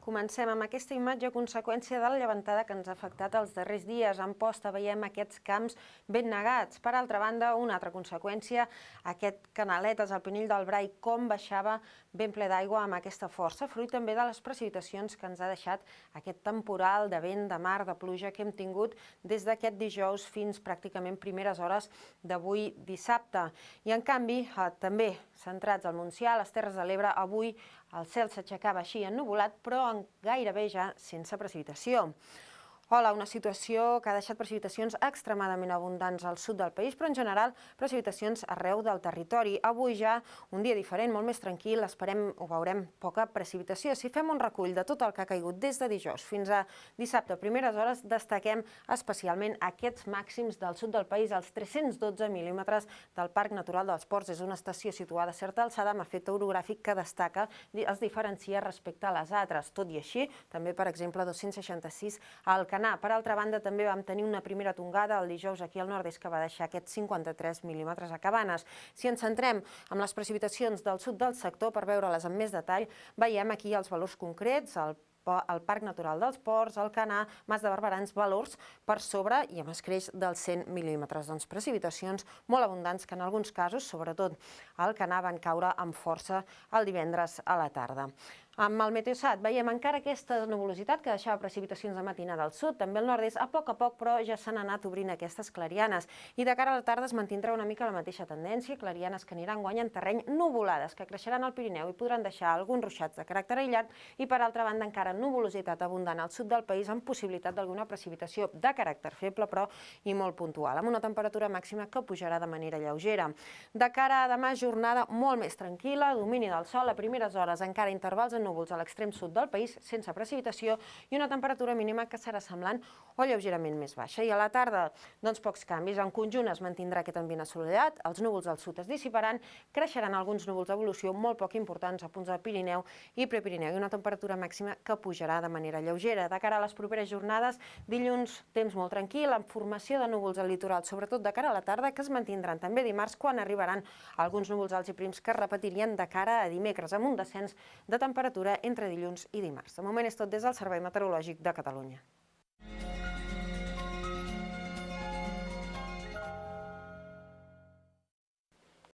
Comencem amb aquesta imatge a conseqüència de la llevantada que ens ha afectat els darrers dies. A Amposta veiem aquests camps ben negats. Per altra banda, una altra conseqüència, aquest Canaletes, al Pinell del Brai, com baixava ben ple d'aigua amb aquesta força, fruit també de les precipitacions que ens ha deixat aquest temporal de vent, de mar, de pluja que hem tingut des d'aquest dijous fins pràcticament primeres hores d'avui dissabte. I en canvi, també centrats al Montsià, a les Terres de l'Ebre, avui el cel s'aixecava així ennuvolat, però gairebé ja sense precipitació. Hola, una situació que ha deixat precipitacions extremadament abundants al sud del país, però en general precipitacions arreu del territori. Avui ja un dia diferent, molt més tranquil, esperem o veurem poca precipitació. Si fem un recull de tot el que ha caigut des de dijous fins a dissabte a primeres hores, destaquem especialment aquests màxims del sud del país, els 312 mil·límetres del Parc Natural dels Ports. És una estació situada a certa alçada amb efecte orogràfic que destaca, es diferencia respecte a les altres. Tot i així, també, per exemple, 266 al Canà. Per altra banda, també vam tenir una primera tongada el dijous aquí al nord-est que va deixar aquests 53 mil·límetres a Cabanes. Si ens centrem en les precipitacions del sud del sector, per veure-les amb més detall, veiem aquí els valors concrets, el Parc Natural dels Ports, el Canà, Mas de Barberans, valors per sobre i amb escreix dels 100 mil·límetres. Doncs precipitacions molt abundants que en alguns casos, sobretot al Canà, van caure amb força el divendres a la tarda. Amb el Meteosat veiem encara aquesta nuvolositat que deixava precipitacions de matinada al sud, també al nord-est, a poc, però ja s'han anat obrint aquestes clarianes. I de cara a la tarda es mantindrà una mica la mateixa tendència, clarianes que aniran guanyant terreny, nuvolades que creixeran al Pirineu i podran deixar alguns ruixats de caràcter aïllat i, per altra banda, encara nuvolositat abundant al sud del país amb possibilitat d'alguna precipitació de caràcter feble, però i molt puntual, amb una temperatura màxima que pujarà de manera lleugera. De cara a demà, jornada molt més tranquil·la, domini del sol, a primeres hores encara intervals en núvols a l'extrem sud del país, sense precipitació, i una temperatura mínima que serà semblant o lleugerament més baixa. I a la tarda, doncs pocs canvis. En conjunt es mantindrà aquest ambient assolellat, els núvols al sud es dissiparan, creixeran alguns núvols d'evolució molt poc importants a punts del Pirineu i Prepirineu, i una temperatura màxima que pujarà de manera lleugera. De cara a les properes jornades, dilluns, temps molt tranquil, amb formació de núvols al litoral, sobretot de cara a la tarda, que es mantindran també dimarts, quan arribaran alguns núvols alts i prims que es repetirien de cara a dimecres, amb un descens de temperatura entre dilluns i dimarts. De moment és tot des del Servei Meteorològic de Catalunya.